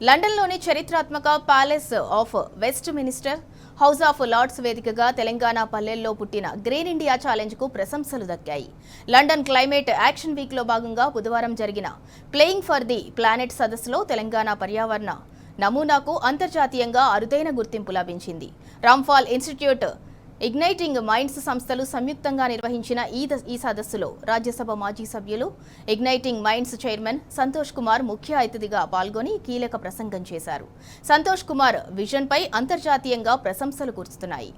లండన్లోని చరిత్రాత్మక Palace of Westminster House of Lords వేదికగా తెలంగాణ పల్లెల్లో పుట్టిన గ్రీన్ ఇండియా ఛాలెంజ్కు ప్రశంసలు దక్కాయి. లండన్ క్లైమేట్ యాక్షన్ వీక్లో భాగంగా బుధవారం జరిగిన ప్లేయింగ్ ఫర్ ది ప్లానెట్ సదస్సులో తెలంగాణ పర్యావరణ నమూనాకు అంతర్జాతీయంగా అరుదైన గుర్తింపు లభించింది. రామ్ఫాల్ ఇన్స్టిట్యూట్, ఇగ్నైటింగ్ మైండ్స్ సంస్థలు సంయుక్తంగా నిర్వహించిన ఈ సదస్సులో రాజ్యసభ మాజీ సభ్యులు, igniting minds chairman Santosh Kumar ముఖ్య అతిథిగా పాల్గొని కీలక ప్రసంగం చేశారు. సంతోష్ కుమార్ విజన్పై అంతర్జాతీయంగా ప్రశంసలు కురుస్తున్నాయి.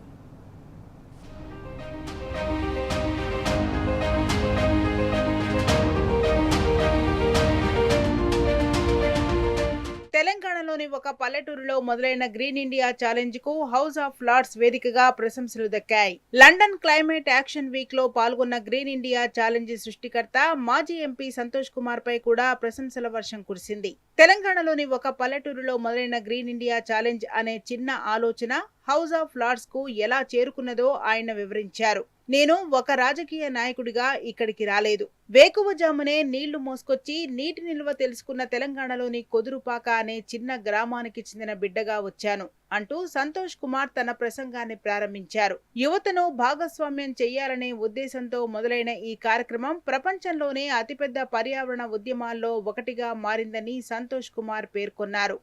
తెలంగాణలోని ఒక పల్లెటూరులో మొదలైన గ్రీన్ ఇండియా ఛాలెంజ్ కు హౌస్ ఆఫ్ లార్డ్స్ వేదికగా ప్రశంసలు దక్కాయి. లండన్ క్లైమేట్ యాక్షన్ వీక్ లో పాల్గొన్న గ్రీన్ ఇండియా ఛాలెంజ్ సృష్టికర్త మాజీ ఎంపీ సంతోష్ కుమార్ పై కూడా ప్రశంసల వర్షం కురిసింది. తెలంగాణలోని ఒక పల్లెటూరులో మొదలైన గ్రీన్ ఇండియా ఛాలెంజ్ అనే చిన్న ఆలోచన హౌస్ ఆఫ్ లార్డ్స్ కు ఎలా చేరుకున్నదో ఆయన వివరించారు. నేను ఒక రాజకీయ నాయకుడిగా ఇక్కడికి రాలేదు. వేకువజామునే నీళ్లు మోసుకొచ్చి నీటి నిల్వ తెలుసుకున్న తెలంగాణలోని కొదురుపాక అనే చిన్న గ్రామానికి చెందిన బిడ్డగా వచ్చాను అంటూ సంతోష్ కుమార్ తన ప్రసంగాన్ని ప్రారంభించారు. యువతను భాగస్వామ్యం చేయాలనే ఉద్దేశంతో మొదలైన ఈ కార్యక్రమం ప్రపంచంలోనే అతిపెద్ద పర్యావరణ ఉద్యమాల్లో ఒకటిగా మారిందని సంతోష్ కుమార్ పేర్కొన్నారు.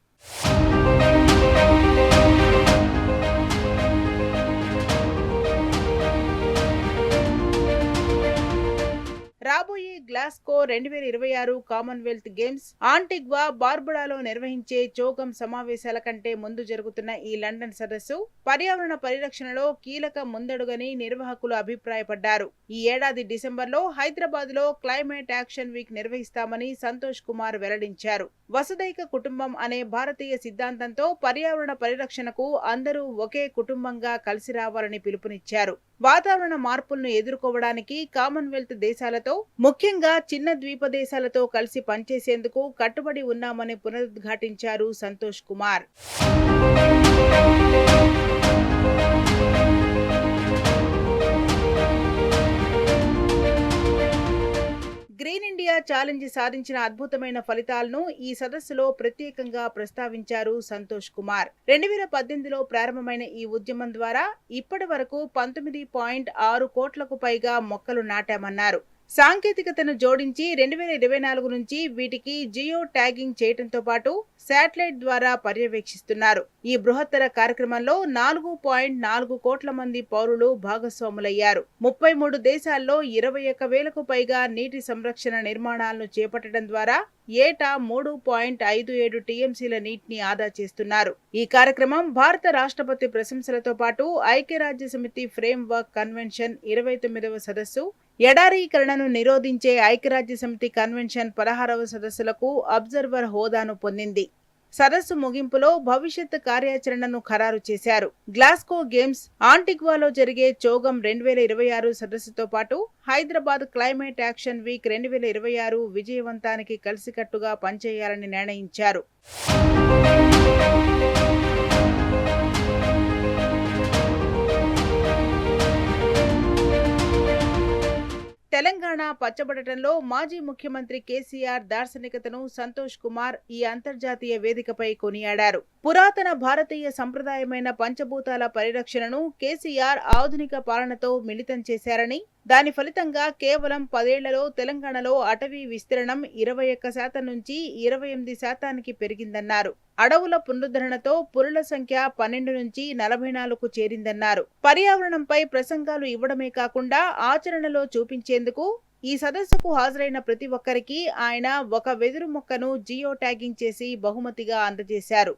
రాబోయే గ్లాస్గో 2026 కామన్వెల్త్ గేమ్స్ ఆంటిగ్వా బార్బుడాలో నిర్వహించే చోగం సమావేశాల కంటే ముందు జరుగుతున్న ఈ లండన్ సదస్సు పర్యావరణ పరిరక్షణలో కీలక ముందడుగని నిర్వాహకులు అభిప్రాయపడ్డారు. ఈ ఏడాది డిసెంబర్లో హైదరాబాద్ లో క్లైమేట్ యాక్షన్ వీక్ నిర్వహిస్తామని సంతోష్ కుమార్ వెల్లడించారు. వసుదైక కుటుంబం అనే భారతీయ సిద్ధాంతంతో పర్యావరణ పరిరక్షణకు అందరూ ఒకే కుటుంబంగా కలిసి రావాలని పిలుపునిచ్చారు. వాతావరణ మార్పులను ఎదుర్కోవడానికి కామన్వెల్త్ దేశాలతో, ముఖ్యంగా చిన్న ద్వీప దేశాలతో కలిసి పనిచేసేందుకు కట్టుబడి ఉన్నామని పునరుద్ఘాటించారు Santosh Kumar. Green India Challenge సాధించిన అద్భుతమైన ఫలితాలను ఈ సదస్సులో ప్రత్యేకంగా ప్రస్తావించారు సంతోష్ కుమార్. 2018లో ప్రారంభమైన ఈ ఉద్యమం ద్వారా ఇప్పటి వరకు 19.6 కోట్లకు పైగా మొక్కలు నాటామన్నారు. సాంకేతికతను జోడించి 2024 నుంచి వీటికి జియో ట్యాగింగ్ చేయడంతో పాటు శాటిలైట్ ద్వారా పర్యవేక్షిస్తున్నారు. ఈ బృహత్తర కార్యక్రమంలో 4.4 కోట్ల మంది పౌరులు భాగస్వాములయ్యారు. 33 దేశాల్లో 21,000కు పైగా నీటి సంరక్షణ నిర్మాణాలను చేపట్టడం ద్వారా ఏటా 3.57 టీఎంసీల నీటిని ఆదా చేస్తున్నారు. ఈ కార్యక్రమం భారత రాష్ట్రపతి ప్రశంసలతో పాటు ఐక్యరాజ్య సమితి ఫ్రేమ్ వర్క్ కన్వెన్షన్ 29వ సదస్సు, ఎడారీకరణను నిరోధించే ఐక్యరాజ్య సమితి కన్వెన్షన్ 16వ సదస్సులకు అబ్జర్వర్ హోదాను పొందింది. సదస్సు ముగింపులో భవిష్యత్ కార్యాచరణను ఖరారు చేశారు. గ్లాస్గో గేమ్స్, ఆంటిగ్వాలో జరిగే చోగం 2026 సదస్సుతో పాటు హైదరాబాద్ క్లైమేట్ యాక్షన్ వీక్ 2026 విజయవంతానికి కలిసికట్టుగా పనిచేయాలని నిర్ణయించారు. తెలంగాణ పచ్చబడటంలో మాజీ ముఖ్యమంత్రి కేసీఆర్ దార్శనికతను సంతోష్ కుమార్ ఈ అంతర్జాతీయ వేదికపై కొనియాడారు. పురాతన భారతీయ సంప్రదాయమైన పంచభూతాల పరిరక్షణను కేసీఆర్ ఆధునిక పాలనతో మిళితం చేశారని, దాని ఫలితంగా కేవలం 10 ఏళ్లలో తెలంగాణలో అటవీ విస్తీర్ణం 21% నుంచి 28% పెరిగిందన్నారు. అడవుల పునరుద్ధరణతో పులుల సంఖ్య 12 నుంచి 44కు చేరిందన్నారు. పర్యావరణంపై ప్రసంగాలు ఇవ్వడమే కాకుండా ఆచరణలో చూపించేందుకు ఈ సదస్సుకు హాజరైన ప్రతి ఒక్కరికి ఆయన ఒక వెదురు మొక్కను జియో ట్యాగింగ్ చేసి బహుమతిగా అందజేశారు.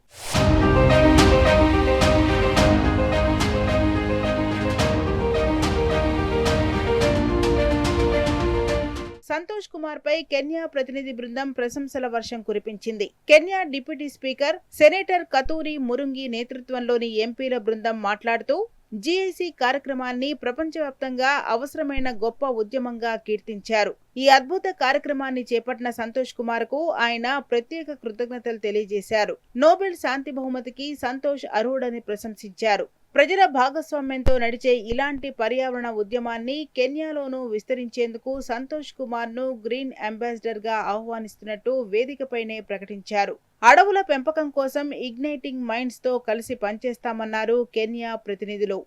సంతోష్ కుమార్ పై కెన్యా ప్రతినిధి బృందం ప్రశంసల వర్షం కురిపించింది. కెన్యా డిప్యూటీ స్పీకర్ సెనేటర్ కతూరి మురుంగి నేతృత్వంలోని ఎంపీల బృందం మాట్లాడుతూ జీఐసీ కార్యక్రమాన్ని ప్రపంచవ్యాప్తంగా అవసరమైన గొప్ప ఉద్యమంగా కీర్తించారు. ఈ అద్భుత కార్యక్రమాన్ని చేపట్టిన సంతోష్ కుమార్ కు ఆయన ప్రత్యేక కృతజ్ఞతలు తెలియజేశారు. నోబెల్ శాంతి బహుమతికి సంతోష్ అర్హుడని ప్రశంసించారు. ప్రజల భాగస్వామ్యంతో నడిచే ఇలాంటి పర్యావరణ ఉద్యమాన్ని కెన్యాలోనూ విస్తరించేందుకు సంతోష్ కుమార్ ను గ్రీన్ అంబాసిడర్ గా ఆహ్వానిస్తున్నట్టు వేదికపైనే ప్రకటించారు. అడవుల పెంపకం కోసం ఇగ్నైటింగ్ మైండ్స్ తో కలిసి పనిచేస్తామన్నారు కెన్యా ప్రతినిధులు.